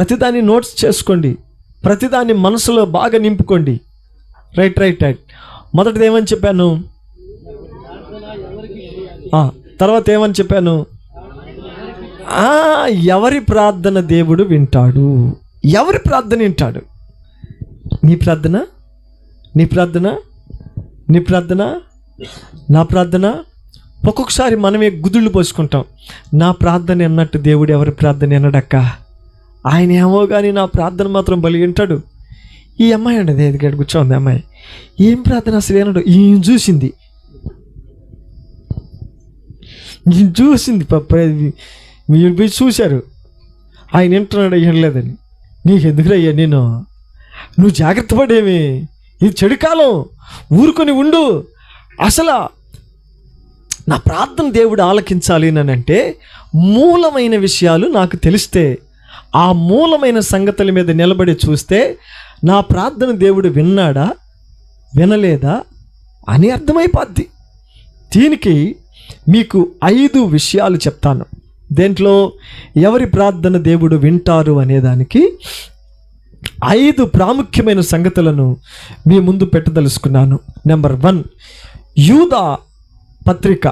ప్రతిదాన్ని నోట్స్ చేసుకోండి, ప్రతిదాన్ని మనసులో బాగా నింపుకోండి. రైట్. మొదటిది ఏమని చెప్పాను? తర్వాత ఏమని చెప్పాను? ఎవరి ప్రార్థన దేవుడు వింటాడు. ఎవరి ప్రార్థన వింటాడు? నీ ప్రార్థన, నీ ప్రార్థన, నీ ప్రార్థన, నా ప్రార్థన. ఒక్కొక్కసారి మనమే గుదుళ్ళు పోసుకుంటాం. నా ప్రార్థన అన్నట్టు దేవుడు ఎవరి ప్రార్థన అన్నాడక్క. ఆయన ఏమో కానీ నా ప్రార్థన మాత్రం బలి వింటాడు. ఈ అమ్మాయి అండి ఎదిగాడు కూర్చోంది అమ్మాయి, ఏం ప్రార్థన అసలు ఏనాడు ఈయన చూసింది మీరు పోయి చూశారు, ఆయన వింటున్నాడు వినలేదని. నీకు ఎందుకురయ్యా, నువ్వు జాగ్రత్త పడేమి, ఇది చెడు కాలం, ఊరుకొని ఉండు. అసలు నా ప్రార్థన దేవుడు ఆలకించాలి అని అంటే మూలమైన విషయాలు నాకు తెలిస్తే, ఆ మూలమైన సంగతుల మీద నిలబడి చూస్తే నా ప్రార్థన దేవుడు విన్నాడా వినలేదా అని అర్థమైపోద్ది. దీనికి మీకు 5 విషయాలు చెప్తాను. దేంట్లో ఎవరి ప్రార్థన దేవుడు వింటారు అనేదానికి 5 ప్రాముఖ్యమైన సంగతులను మీ ముందు పెట్టదలుచుకున్నాను. నెంబర్ 1, యూదా పత్రిక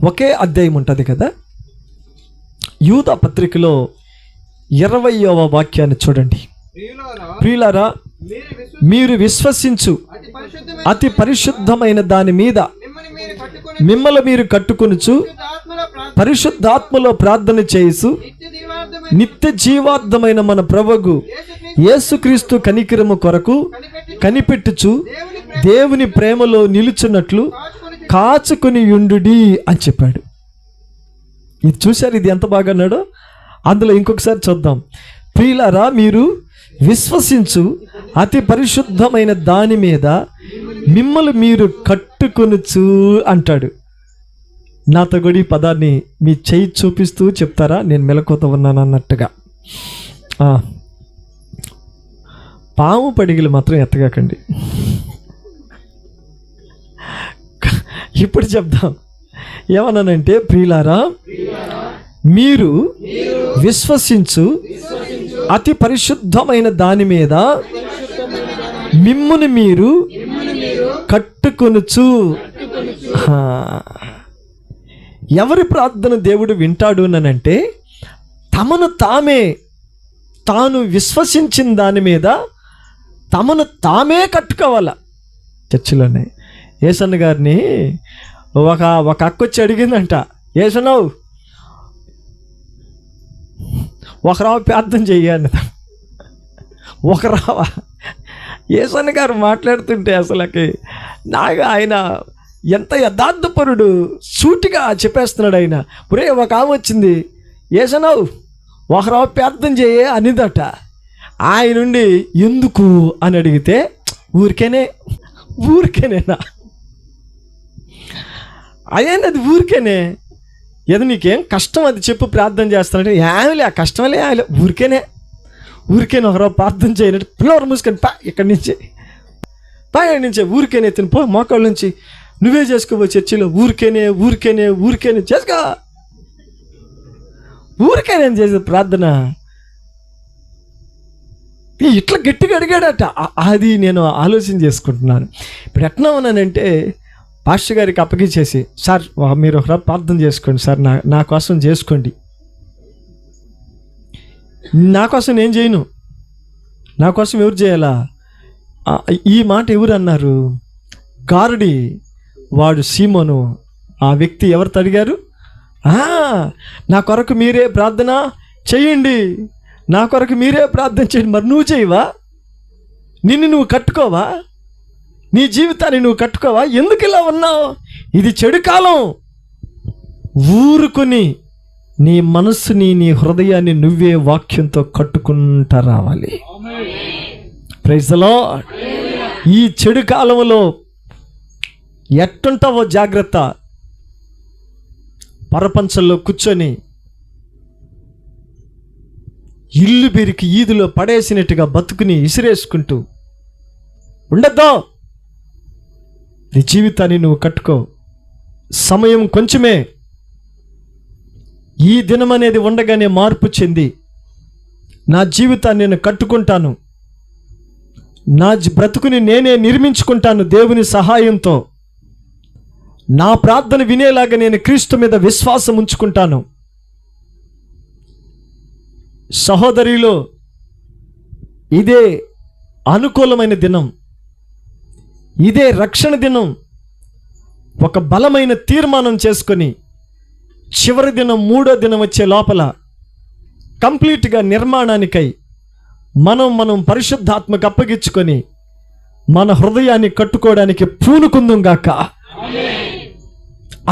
ఒకే అధ్యాయం ఉంటుంది కదా. యూదా పత్రికలో 20వ వాక్యాన్ని చూడండి. ప్రియులారా, మీరు విశ్వసించు అతి పరిశుద్ధమైన దాని మీద మిమ్మల్ని మీరు కట్టుకొనుచు పరిశుద్ధాత్మలో ప్రార్థన చేయుచు నిత్య జీవార్థమైన మన ప్రభువు యేసుక్రీస్తు కనికరము కొరకు కనిపెట్టుచు దేవుని ప్రేమలో నిలుచున్నట్లు కాచుకొని యుండుడి అని చెప్పాడు. ఇది చూశారు, ఇది ఎంత బాగా అన్నాడో. అందులో ఇంకొకసారి చూద్దాం. ప్రియులారా, మీరు విశ్వసించు అతి పరిశుద్ధమైన దాని మీద మిమ్మల్ని మీరు కట్టుకొనుచు అంటాడు. నాతో కూడా ఈ పదాన్ని మీ చెయ్యి చూపిస్తూ చెప్తారా? నేను మెలకువతో ఉన్నాను అన్నట్టుగా. పాము పడిగలు మాత్రం ఎత్తగాకండి. ఇప్పుడు చెప్దాం. ఏమన్నానంటే, ప్రియులారా, మీరు విశ్వసించు అతి పరిశుద్ధమైన దాని మీద మిమ్ముని మీరు కట్టుకొనుచు. ఎవరి ప్రార్థన దేవుడు వింటాడు అనంటే, తాను విశ్వసించిన దాని మీద తమను తామే కట్టుకోవాల. చర్చిలోనే యేసన్న గారిని ఒక అక్క వచ్చి అడిగిందంట, యేసన్నావు ఒకరావు ప్రార్థన చెయ్యాలి. ఒకరావా? యేసన్న గారు మాట్లాడుతుంటే అసలుకి నాకు ఆయన ఎంత యథార్థపరుడు, సూటిగా చెప్పేస్తున్నాడు ఆయన. పురే ఒక ఆమె వచ్చింది, యేసన్నావు ఒకరావు ప్రార్థన చేయ అనిదట. ఆయన నుండి ఎందుకు అని అడిగితే, ఊరికేనేనా అదేంది ఊరికేనే, ఏదో నీకేం కష్టం అది చెప్పు ప్రార్థన చేస్తానంటే, ఏమిలే ఆ కష్టమలే ఊరికేనే ఒకరో ప్రార్థన చేయనట్టు పిల్లవారు మూసుకొని ఇక్కడి నుంచి ఊరికేనే తిని పో, మోకాళ్ళ నుంచి నువ్వే చేసుకోబో చర్చిలో. ఊరికేనే చేసుకో, ఊరికేనే చేసే ప్రార్థన. ఇట్లా గట్టిగా అడిగాడట. అది నేను ఆలోచన చేసుకుంటున్నాను. ఇప్పుడు ఎట్లా ఉన్నానంటే, పాస్టర్ గారికి అప్పగించేసి, సార్ మీరు ఒక ప్రార్థన చేసుకోండి సార్, నా కోసం చేసుకోండి. నా కోసం నేను చేయను, నా కోసం ఎవరు చేయాలా? ఈ మాట ఎవరు అన్నారు? గారుడి వాడు సీమోను. ఆ వ్యక్తి ఎవరితో అడిగారు? నా కొరకు మీరే ప్రార్థన చేయండి, నా కొరకు మీరే ప్రార్థన చేయండి. మరి నువ్వు చేయవా? నువ్వు కట్టుకోవా? నీ జీవితాన్ని నువ్వు కట్టుకోవా? ఎందుకు ఇలా ఉన్నావు? ఇది చెడు కాలం. ఊరుకొని నీ మనస్సుని, నీ హృదయాన్ని నువ్వే వాక్యంతో కట్టుకుంటా రావాలి. Praise the Lord. ఈ చెడు కాలంలో ఎట్టుంటావో జాగ్రత్త. పరపంచల్లో కూర్చొని ఇల్లు బెరికి ఈదులో పడేసినట్టుగా బతుకుని ఇసిరేసుకుంటూ ఉండద్దు. నీ జీవితాన్ని నువ్వు కట్టుకో. సమయం కొంచెమే. ఈ దినం అనేది ఉండగానే మార్పు చెంది నా జీవితాన్ని నేను కట్టుకుంటాను, నా బ్రతుకుని నేనే నిర్మించుకుంటాను దేవుని సహాయంతో, నా ప్రార్థన వినేలాగా నేను క్రీస్తు మీద విశ్వాసం ఉంచుకుంటాను. సహోదరిలో ఇదే అనుకూలమైన దినం, ఇదే రక్షణ దినం. ఒక బలమైన తీర్మానం చేసుకొని చివరి దినం, మూడో దినం వచ్చే లోపల కంప్లీట్గా నిర్మాణానికై మనం పరిశుద్ధాత్మకు అప్పగించుకొని మన హృదయాన్ని కట్టుకోవడానికి పూనుకుందాం గాక.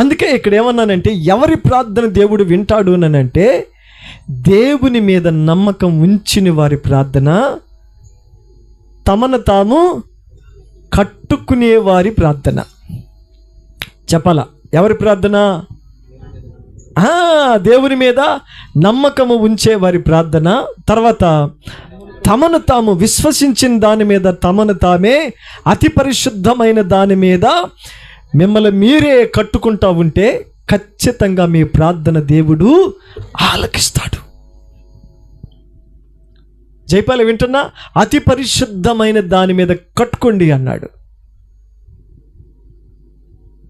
అందుకే ఇక్కడ ఏమన్నానంటే, ఎవరి ప్రార్థన దేవుడు వింటాడు అనంటే, దేవుని మీద నమ్మకం ఉంచిన వారి ప్రార్థన, తమను తాము కట్టుకునే వారి ప్రార్థన. చెప్పాలా? ఎవరి ప్రార్థన? దేవుని మీద నమ్మకము ఉంచే వారి ప్రార్థన. తర్వాత తమను తాము విశ్వసించిన దాని మీద, తమను తామే అతి పరిశుద్ధమైన దాని మీద మిమ్మల్ని మీరే కట్టుకుంటా ఉంటే ఖచ్చితంగా మీ ప్రార్థన దేవుడు ఆలకిస్తాడు. జైపాల వింటున్నా? అతి పరిశుద్ధమైన దాని మీద కట్టుకోండి అన్నాడు.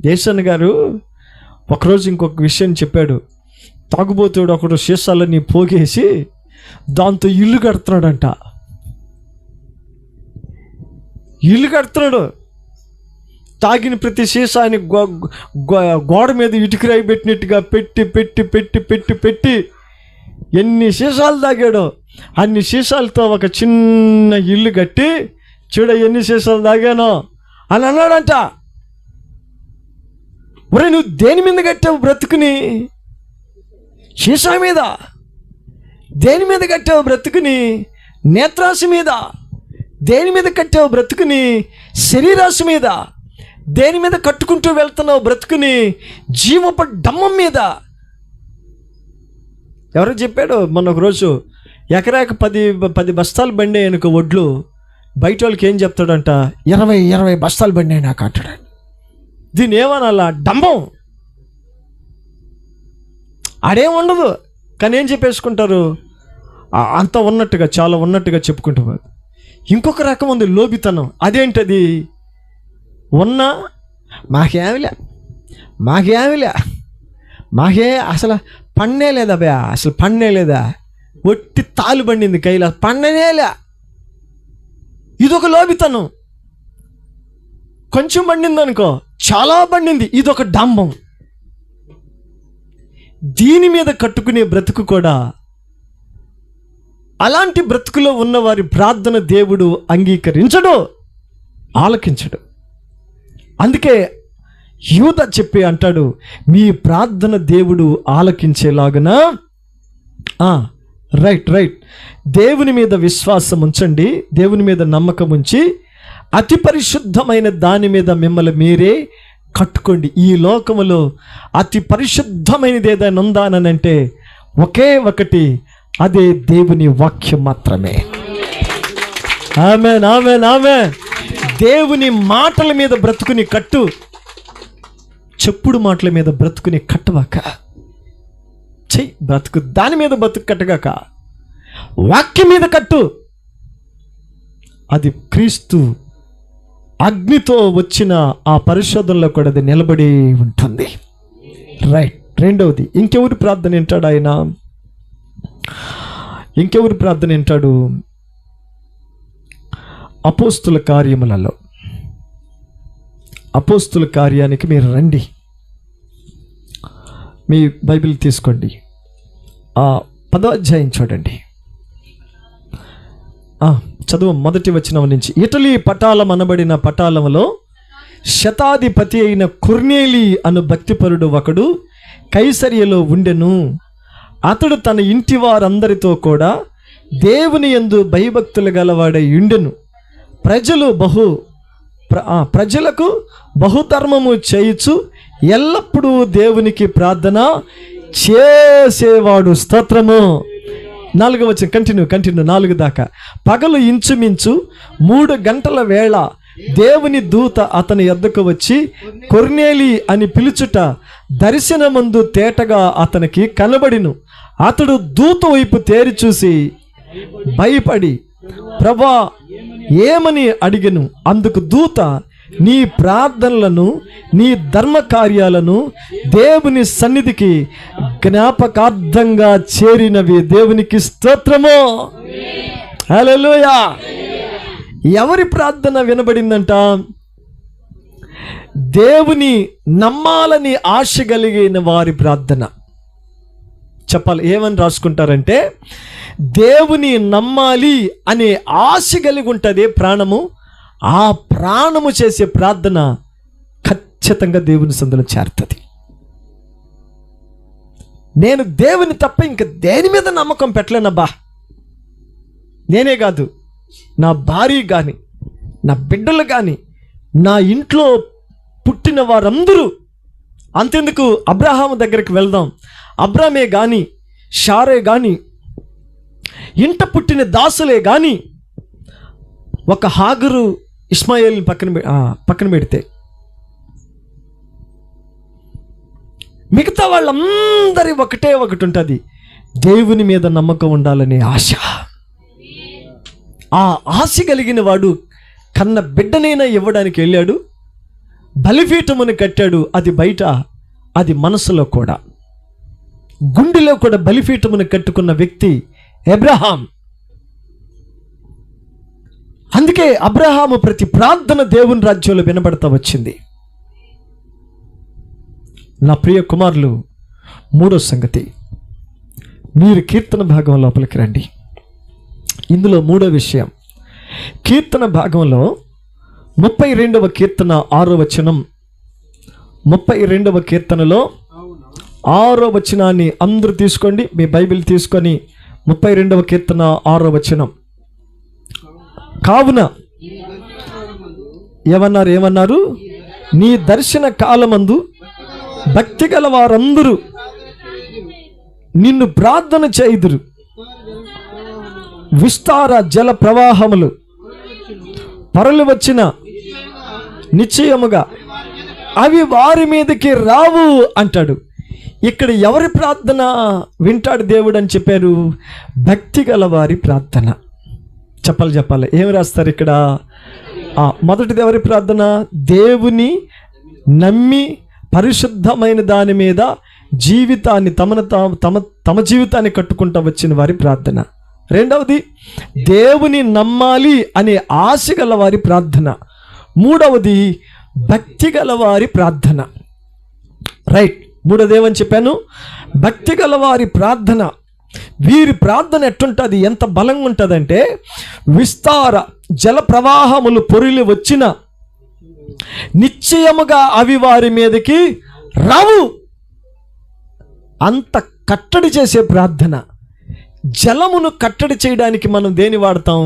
దేశన్ గారు ఒకరోజు ఇంకొక విషయం చెప్పాడు. తాగుబోతుడు ఒకడు సీసాలని పోగేసి దాంతో ఇల్లు కడుతున్నాడంట. ఇల్లు కడుతున్నాడు. తాగిన ప్రతి సీసాని గోడ మీద ఇటుకరాయి పెట్టినట్టుగా పెట్టి పెట్టి పెట్టి పెట్టి పెట్టి ఎన్ని సీసాలు తాగాడో అన్ని సీసాలతో ఒక చిన్న ఇల్లు కట్టి, చూడ ఎన్ని సీసాలు తాగానో అని అన్నాడంట. ఒరే, నువ్వు దేని మీద కట్టావు బ్రతుకుని? సీసా మీద. దేని మీద కట్టావు బ్రతుకుని? నేత్రాశి మీద. దేని మీద కట్టావు బ్రతుకుని? శరీరాశి మీద. దేని మీద కట్టుకుంటూ వెళ్తున్నావు బ్రతుకుని? జీవపు డమ్మం మీద. ఎవరో చెప్పాడు మొన్న ఒకరోజు, ఎకరాకు 10 బస్తాలు బండి అనుకో వడ్లు, బయట వాళ్ళకి ఏం చెప్తాడంట, 20 బస్తాలు బండి నాకు అంటాడు. దీన్ని ఏమనాలా? డంబం. ఆడేం ఉండదు, కానీ ఏం చెప్పేసుకుంటారు, అంత ఉన్నట్టుగా, చాలా ఉన్నట్టుగా చెప్పుకుంటారు. ఇంకొక రకం ఉంది, లోబితనం. అదేంటది? ఉన్నా మాకేమిలే, మాకే అసలు పన్నే లేదా బే, అసలు పన్నే లేదా, ఒట్టి తాలు బండింది కైలా, పన్ననేలే. ఇదొక లోబితనం. కొంచెం బండింది అనుకో, చాలా బండింది, ఇదొక డంబం. దీని మీద కట్టుకునే బ్రతుకు కూడా, అలాంటి బ్రతుకులో ఉన్న వారి ప్రార్థన దేవుడు అంగీకరించడు, ఆలకించడు. అందుకే యూదా చెప్పి అంటాడు, మీ ప్రార్థన దేవుడు ఆలకించేలాగున రైట్ దేవుని మీద విశ్వాసం ఉంచండి, దేవుని మీద నమ్మకం ఉంచి అతి పరిశుద్ధమైన దాని మీద మిమ్మల్ని మీరే కట్టుకోండి. ఈ లోకములో అతి పరిశుద్ధమైనది ఏదైనా ఉందానంటే ఒకే ఒకటి, అదే దేవుని వాక్యం మాత్రమే. ఆమేన్, ఆమేన్, ఆమేన్. దేవుని మాటల మీద బ్రతుకుని కట్టు, చెప్పుడు మాటల మీద బ్రతుకుని కట్టవాక. చెయ్యి బ్రతుకు, దాని మీద బ్రతుకు కట్టగాక, వాక్యం మీద కట్టు. అది క్రీస్తు అగ్నితో వచ్చిన ఆ పరిశోధనలో కూడా అది నిలబడి ఉంటుంది. రైట్. రెండవది, ఇంకెవరి ప్రార్థన వింటాడు ఆయన? ఇంకెవరి ప్రార్థన వింటాడు? అపోస్తుల కార్యములలో, అపోస్తుల కార్యానికి మీరు రండి, మీ బైబిల్ తీసుకోండి, 10వ అధ్యాయం చూడండి. చదువు మొదటి వచనం నుంచి. ఇటలీ పటాలం అనబడిన పటాలములో శతాధిపతి అయిన కొర్నేలి అను భక్తిపరుడు ఒకడు కైసరియలో ఉండెను. అతడు తన ఇంటి వారందరితో కూడా దేవుని యందు భయభక్తులు గలవాడై ఉండెను. ప్రజలకు బహుధర్మము చేయుచు ఎల్లప్పుడూ దేవునికి ప్రార్థన చేసేవాడు. స్తోత్రము. 4వ వచనం, కంటిన్యూ 4 దాకా. పగలు ఇంచుమించు 3 గంటల వేళ దేవుని దూత అతని యొద్దకు వచ్చి కొర్నేలి అని పిలుచుట దర్శనమందు తేటగా అతనికి కనబడిను. అతడు దూత వైపు తేరి చూసి భయపడి ప్రభా ఏమని అడిగెను. అందుకు దూత, నీ ప్రార్థనలను నీ ధర్మ కార్యాలను దేవుని సన్నిధికి జ్ఞాపకార్థంగా చేరినవి. దేవునికి స్తోత్రము. హల్లెలూయా. ఎవరి ప్రార్థన వినబడిందంట? దేవుని నమ్మాలని ఆశ కలిగిన వారి ప్రార్థన. చెప్పాలి, ఏమని రాసుకుంటారంటే, దేవుని నమ్మాలి అనే ఆశ కలిగి ఉంటుంది ప్రాణము. ఆ ప్రాణము చేసే ప్రార్థన ఖచ్చితంగా దేవుని సందులో చేరుతుంది. నేను దేవుని తప్ప ఇంక దేని మీద నమ్మకం పెట్టలేనబ్బా. నేనే కాదు, నా భార్య కానీ, నా బిడ్డలు కానీ, నా ఇంట్లో పుట్టిన వారందరూ. అంతెందుకు, అబ్రహాము దగ్గరికి వెళ్దాం. అబ్రామే కానీ, షారే కానీ, ఇంట పుట్టిన దాసులే కానీ, ఒక హాగరు ఇస్మాయిల్ని పక్కన పెడితే మిగతా వాళ్ళందరి ఒకటి ఉంటుంది, దేవుని మీద నమ్మకం ఉండాలనే ఆశ. ఆ ఆశ కలిగిన వాడు కన్న బిడ్డనైనా ఇవ్వడానికి వెళ్ళాడు, బలిపీఠమును కట్టాడు. అది బయట, అది మనసులో కూడా, గుండెలో కూడా బలిపీఠమును కట్టుకున్న వ్యక్తి అబ్రహాం. అందుకే అబ్రహాము ప్రతి ప్రార్థన దేవుని రాజ్యంలో వినబడతా వచ్చింది. నా ప్రియ కుమారులు, మూడో సంగతి, మీరు కీర్తన భాగం లోపలికి రండి. ఇందులో మూడో విషయం, కీర్తన భాగంలో 32వ కీర్తన 6వ వచనం. 32వ కీర్తనలో 6వ వచనాన్ని అందరూ తీసుకోండి, మీ బైబిల్ తీసుకొని 32వ కీర్తన 6వ వచనం. కావున ఏమన్నారు? నీ దర్శన కాలమందు భక్తి గల వారందరూ నిన్ను ప్రార్థన చేయుదురు. విస్తార జల ప్రవాహములు పరలు వచ్చిన నిశ్చయముగా అవి వారి మీదకి రావు అంటాడు. ఇక్కడ ఎవరి ప్రార్థన వింటాడు దేవుడు అని చెప్పారు? భక్తి గల వారి ప్రార్థన. చెప్పాలి, ఏమి రాస్తారు ఇక్కడ? మొదటిది ఎవరి ప్రార్థన? దేవుని నమ్మి పరిశుద్ధమైన దాని మీద జీవితాన్ని తమ జీవితాన్ని కట్టుకుంటూ వచ్చిన వారి ప్రార్థన. రెండవది దేవుని నమ్మాలి అనే ఆశ గల వారి ప్రార్థన. మూడవది భక్తి గల వారి ప్రార్థన. రైట్, మూడోది ఏమని చెప్పాను? భక్తి గల వారి ప్రార్థన. వీరి ప్రార్థన ఎట్టుంటుంది, ఎంత బలంగా ఉంటుందంటే, విస్తార జల ప్రవాహములు పొరిలి వచ్చిన నిశ్చయముగా అవి వారి మీదకి రావు. అంత కట్టడి చేసే ప్రార్థన. జలమును కట్టడి చేయడానికి మనం దేని వాడతాం?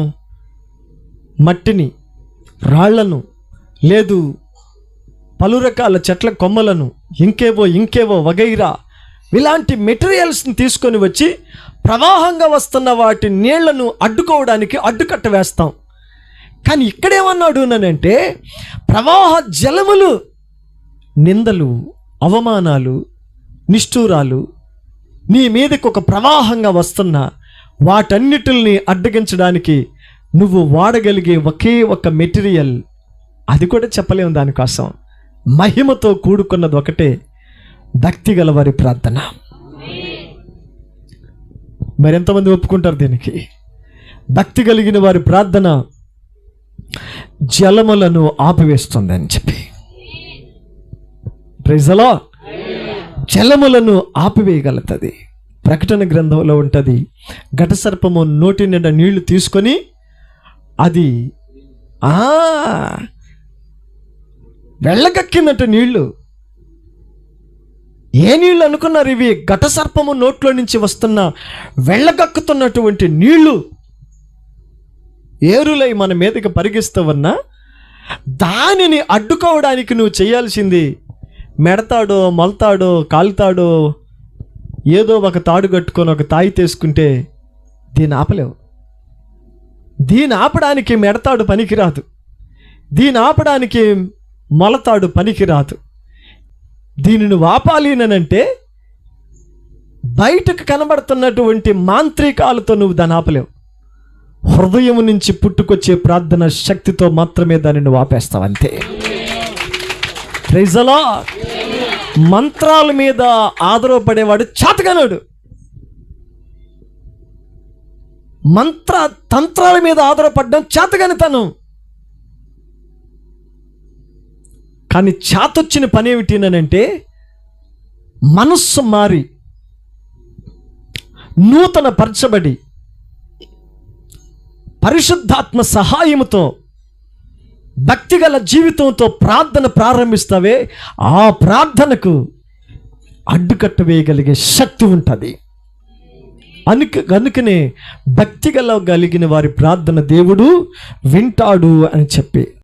మట్టిని, రాళ్లను, లేదు పలు రకాల చెట్ల కొమ్మలను, ఇంకేవో వగైరా ఇలాంటి మెటీరియల్స్ని తీసుకొని వచ్చి ప్రవాహంగా వస్తున్న వాటి నీళ్లను అడ్డుకోవడానికి అడ్డుకట్ట వేస్తాం. కానీ ఇక్కడేమన్నాడు అంటే, ప్రవాహ జలములు, నిందలు, అవమానాలు, నిష్ఠూరాలు నీ మీదకి ఒక ప్రవాహంగా వస్తున్నా వాటన్నిటిని అడ్డగించడానికి నువ్వు వాడగలిగే ఒకే ఒక మెటీరియల్, అది కూడా చెప్పలేము దానికోసం, మహిమతో కూడుకున్నది ఒకటే, భక్తి గల వారి ప్రార్థన. మరి ఎంతమంది ఒప్పుకుంటారు దీనికి? భక్తి కలిగిన వారి ప్రార్థన జలములను ఆపివేస్తుంది అని చెప్పి. Praise the lord. జలములను ఆపివేయగలుగుతుంది. ప్రకటన గ్రంథంలో ఉంటుంది, ఘటసర్పము నోటి నిండా నీళ్లు తీసుకొని అది వెళ్ళగక్కిందంట నీళ్లు. ఏ నీళ్ళు అనుకున్నారు ఇవి? ఘటసర్పము నోట్లో నుంచి వస్తున్న వెళ్ళగక్కుతున్నటువంటి నీళ్లు ఏరులై మన మీదకి పరిగిస్తావన్నా, దానిని అడ్డుకోవడానికి నువ్వు చేయాల్సింది మెడతాడో, మొలతాడో, కాలుతాడో, ఏదో ఒక తాడు కట్టుకొని ఒక తాయి తీసుకుంటే దీన్ని ఆపలేవు. దీన్ని ఆపడానికి మెడతాడు పనికిరాదు, దీన్ని ఆపడానికి మొలతాడు పనికిరాదు. దీనిని ఆపాలి అంటే బయటకు కనబడుతున్నటువంటి మాంత్రికాలతో నువ్వు దాన్ని ఆపలేవు. హృదయం నుంచి పుట్టుకొచ్చే ప్రార్థన శక్తితో మాత్రమే దానిని ఆపేస్తావు, అంతే. Praise the Lord. మంత్రాల మీద ఆధారపడేవాడు చేతగానోడు. తంత్రాల మీద ఆధారపడడం చేతగానితనం. కానీ చేతొచ్చిన పని ఏమిటినంటే మనస్సు మారి నూతన పరచబడి పరిశుద్ధాత్మ సహాయముతో భక్తిగల జీవితంతో ప్రార్థన ప్రారంభిస్తావే, ఆ ప్రార్థనకు అడ్డుకట్ట వేయగలిగే శక్తి ఉంటుంది. అందుకనే భక్తిగల కలిగిన వారి ప్రార్థన దేవుడు వింటాడు అని చెప్పి